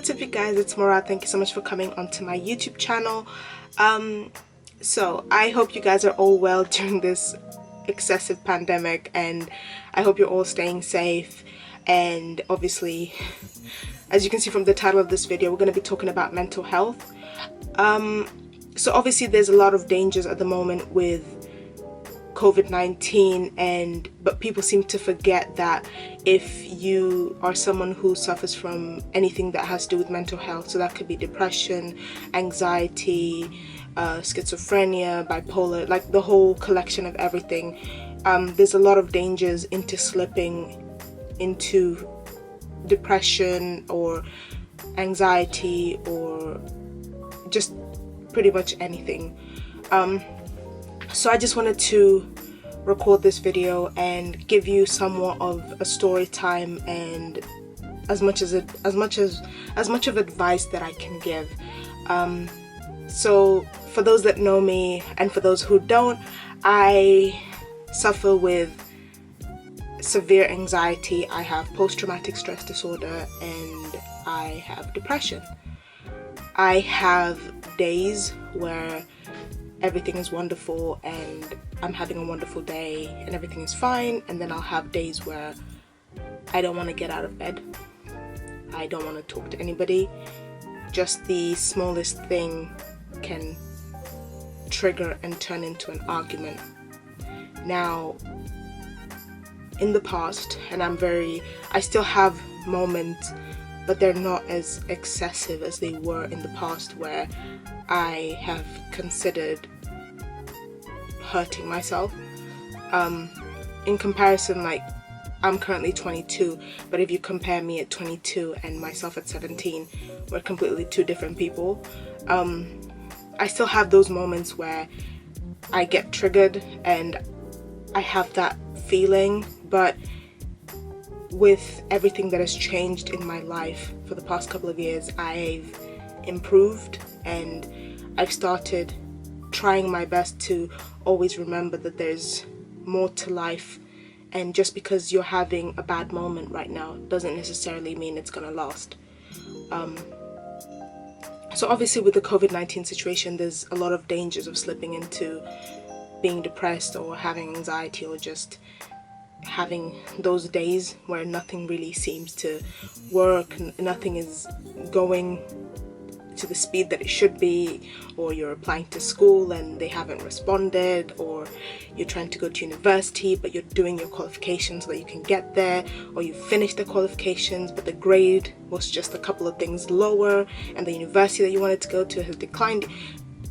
what's up you guys, it's Moraa. Thank you so much for coming onto my YouTube channel. So I hope you guys are all well during this excessive pandemic, and I hope you're all staying safe. And obviously, as you can see from the title of this video, we're going to be talking about mental health. So obviously there's a lot of dangers at the moment with COVID-19, but people seem to forget that if you are someone who suffers from anything that has to do with mental health, so that could be depression, anxiety, schizophrenia, bipolar, like the whole collection of everything, there's a lot of dangers into slipping into depression or anxiety or just pretty much anything. So I just wanted to record this video and give you somewhat of a story time and as much of advice that I can give. So for those that know me and for those who don't, I suffer with severe anxiety. I have post-traumatic stress disorder and I have depression. I have days where everything is wonderful and I'm having a wonderful day and everything is fine, and then I'll have days where I don't want to get out of bed, I don't want to talk to anybody. Just the smallest thing can trigger and turn into an argument. Now, in the past, and I still have moments, but they're not as excessive as they were in the past, where I have considered hurting myself. In comparison, like, I'm currently 22, but if you compare me at 22 and myself at 17, we're completely two different people. I still have those moments where I get triggered and I have that feeling, but with everything that has changed in my life for the past couple of years, I've improved and I've started trying my best to always remember that there's more to life, and just because you're having a bad moment right now doesn't necessarily mean it's gonna last. So obviously with the COVID-19 situation, there's a lot of dangers of slipping into being depressed or having anxiety, or just having those days where nothing really seems to work, nothing is going to the speed that it should be, or you're applying to school and they haven't responded, or you're trying to go to university but you're doing your qualifications so that you can get there, or you finished the qualifications but the grade was just a couple of things lower and the university that you wanted to go to has declined.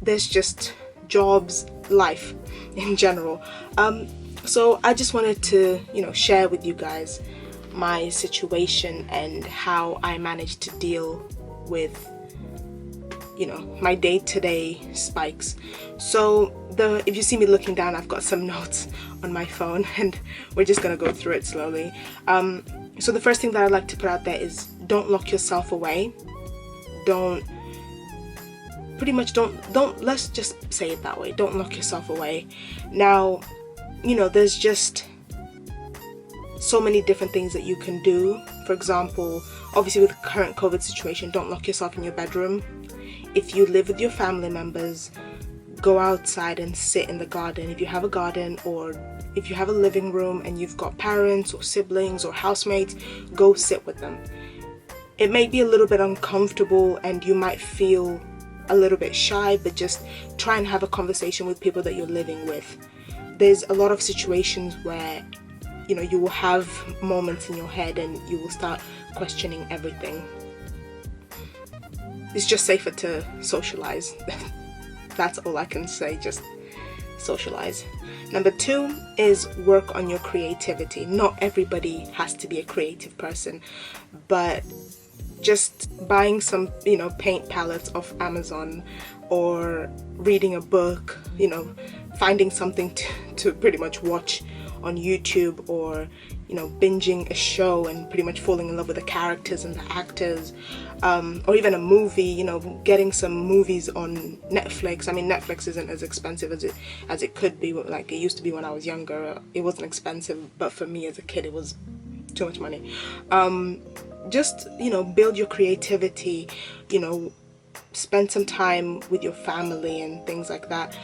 There's just jobs, life in general. So I just wanted to, share with you guys my situation and how I managed to deal with, my day-to-day spikes. So if you see me looking down, I've got some notes on my phone and we're just gonna go through it slowly. So the first thing that I'd like to put out there is don't lock yourself away. Let's just say it that way. Don't lock yourself away. Now, there's just so many different things that you can do. For example, obviously with the current COVID situation, don't lock yourself in your bedroom. If you live with your family members, go outside and sit in the garden if you have a garden, or if you have a living room and you've got parents or siblings or housemates, go sit with them. It may be a little bit uncomfortable and you might feel a little bit shy, but just try and have a conversation with people that you're living with. There's a lot of situations where you will have moments in your head and you will start questioning everything. It's just safer to socialize. That's all I can say, just socialize. Number 2 is work on your creativity. Not everybody has to be a creative person, but just buying some, paint palettes off Amazon, or reading a book, finding something to pretty much watch on YouTube, or binging a show and pretty much falling in love with the characters and the actors, or even a movie, getting some movies on Netflix. I mean, Netflix isn't as expensive as it could be, like it used to be when I was younger. It wasn't expensive, but for me as a kid it was too much money. Just, you know, build your creativity, you know, spend some time with your family and things like that.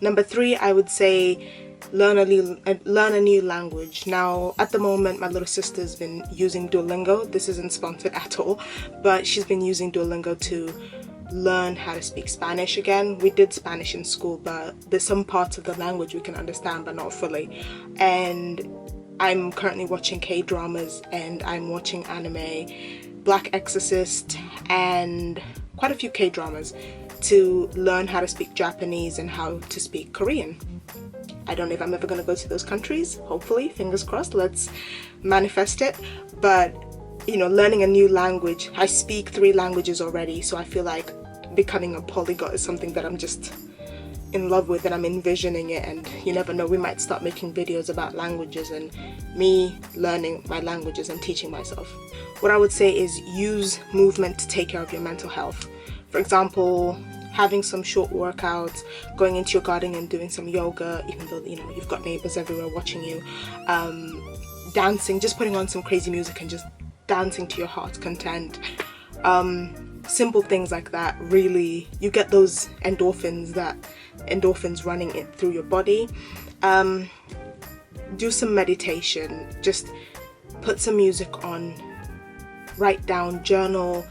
Number 3, I would say learn a new language. Now, at the moment, my little sister's been using Duolingo. This isn't sponsored at all, but she's been using Duolingo to learn how to speak Spanish again. We did Spanish in school, but there's some parts of the language we can understand, but not fully. And I'm currently watching K-dramas, and I'm watching anime, Black Exorcist, and quite a few K-dramas to learn how to speak Japanese and how to speak Korean. I don't know if I'm ever going to go to those countries. Hopefully, fingers crossed, let's manifest it. But, you know, learning a new language. I speak 3 languages already, so I feel like becoming a polyglot is something that I'm just in love with, and I'm envisioning it. And you never know, we might start making videos about languages and me learning my languages and teaching myself. What I would say is use movement to take care of your mental health. For example, having some short workouts, going into your garden and doing some yoga, even though, you know, you've got neighbors everywhere watching you, dancing, just putting on some crazy music and just dancing to your heart's content. Simple things like that, really, you get those endorphins running it through your body. Do some meditation, just put some music on, write down, journal,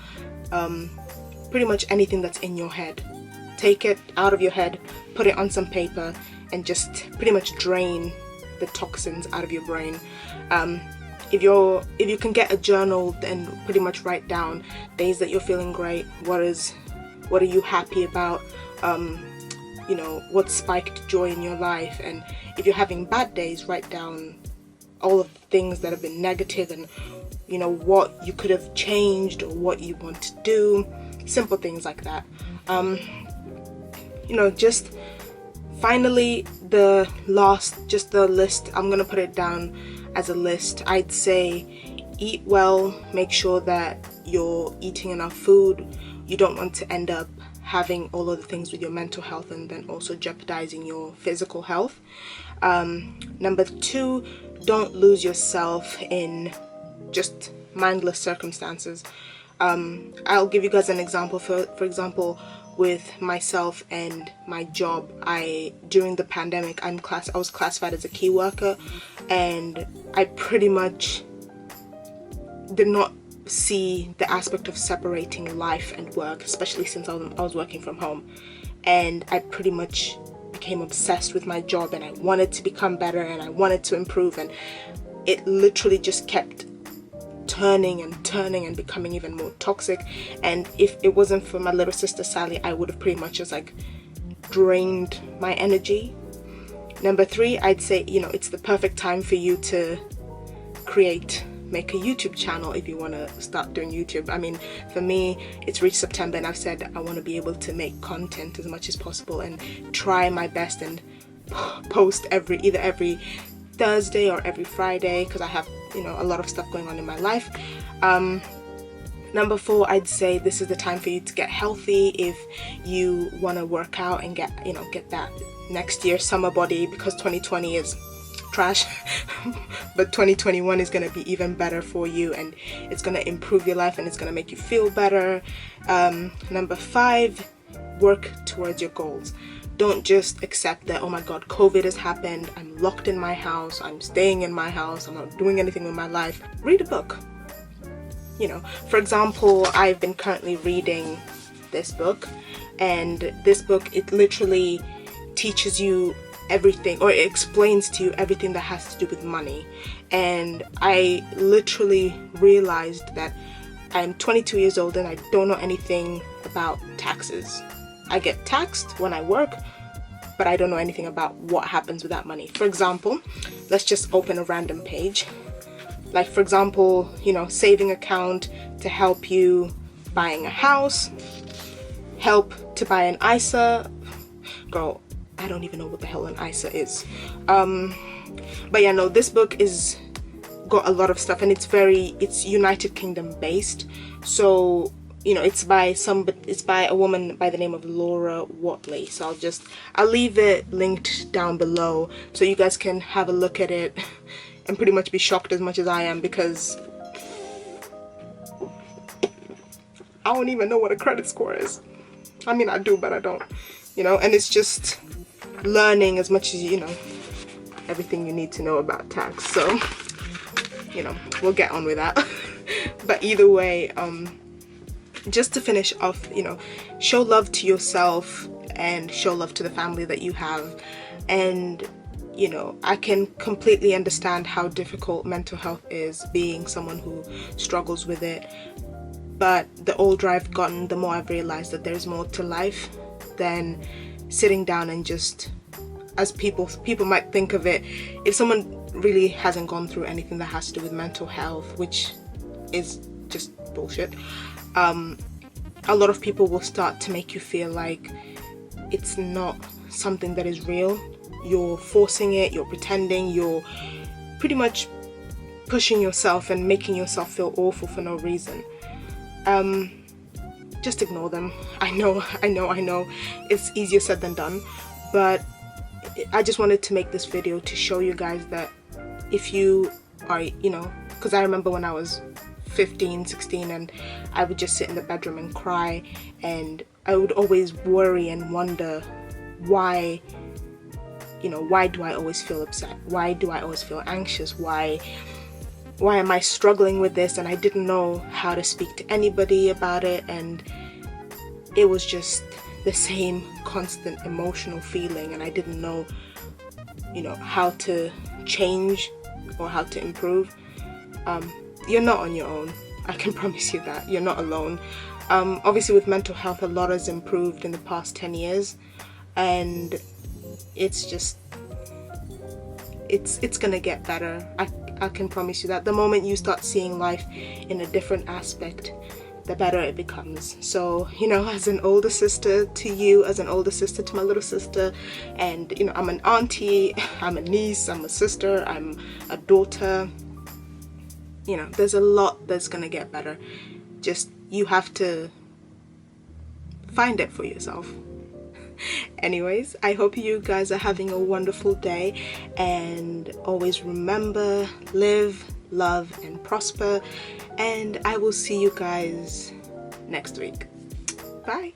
pretty much anything that's in your head. Take it out of your head, put it on some paper, and just pretty much drain the toxins out of your brain. If you can get a journal, then pretty much write down days that you're feeling great. What are you happy about? You know, what spiked joy in your life? And if you're having bad days, write down all of the things that have been negative, and you know, what you could have changed or what you want to do. Simple things like that. You know, just finally the list, I'm gonna put it down as a list. I'd say eat well, make sure that you're eating enough food. You don't want to end up having all of the things with your mental health and then also jeopardizing your physical health. Number 2, don't lose yourself in just mindless circumstances. I'll give you guys an example. For example, with myself and my job, during the pandemic, I was classified as a key worker, and I pretty much did not see the aspect of separating life and work, especially since I was working from home, and I pretty much became obsessed with my job, and I wanted to become better and I wanted to improve, and it literally just kept turning and becoming even more toxic. And if it wasn't for my little sister Sally, I would have pretty much just like drained my energy. Number 3, I'd say, you know, it's the perfect time for you to make a YouTube channel if you want to start doing YouTube. I mean, for me, it's reached September and I've said I want to be able to make content as much as possible and try my best and post either every Thursday or every Friday, because I have, you know, a lot of stuff going on in my life. Number 4, I'd say this is the time for you to get healthy if you want to work out and get that next year summer body, because 2020 is trash but 2021 is going to be even better for you, and it's going to improve your life and it's going to make you feel better. Number 5, work towards your goals. Don't just accept that, oh my god, COVID has happened, I'm locked in my house, I'm staying in my house, I'm not doing anything with my life. Read a book. You know, for example, I've been currently reading this book, and this book, it literally teaches you everything, or it explains to you everything that has to do with money. And I literally realized that I'm 22 years old and I don't know anything about taxes. I get taxed when I work, but I don't know anything about what happens with that money. For example, let's just open a random page. Like, for example, you know, saving account to help you buying a house, help to buy an ISA. Girl, I don't even know what the hell an ISA is. But yeah, no, this book is got a lot of stuff, and it's United Kingdom based. So, you know, it's by a woman by the name of Laura Watley. So I'll leave it linked down below so you guys can have a look at it and pretty much be shocked as much as I am, because I don't even know what a credit score is. I mean, I do, but I don't, you know, and it's just learning as much as, you know, everything you need to know about tax. So, you know, we'll get on with that. But either way, just to finish off, you know, show love to yourself and show love to the family that you have. And, you know, I can completely understand how difficult mental health is, being someone who struggles with it. But the older I've gotten, the more I've realized that there's more to life than sitting down and just, as people might think of it, if someone really hasn't gone through anything that has to do with mental health, which is just bullshit, a lot of people will start to make you feel like it's not something that is real. You're forcing it, you're pretending, you're pretty much pushing yourself and making yourself feel awful for no reason. Just ignore them. I know, it's easier said than done, but I just wanted to make this video to show you guys that if you are, you know, because I remember when I was 15, 16, and I would just sit in the bedroom and cry, and I would always worry and wonder why, you know, why do I always feel upset? Why do I always feel anxious? Why am I struggling with this? And I didn't know how to speak to anybody about it, and it was just the same constant emotional feeling, and I didn't know, you know, how to change or how to improve. You're not on your own. I can promise you that. You're not alone. Obviously with mental health, a lot has improved in the past 10 years, and it's just, it's gonna get better. I can promise you that. The moment you start seeing life in a different aspect, the better it becomes. So, you know, as an older sister to you, as an older sister to my little sister, and, you know, I'm an auntie, I'm a niece, I'm a sister, I'm a daughter, you know, there's a lot that's gonna get better. Just, you have to find it for yourself. Anyways, I hope you guys are having a wonderful day, and always remember, live, love, and prosper, and I will see you guys next week. Bye.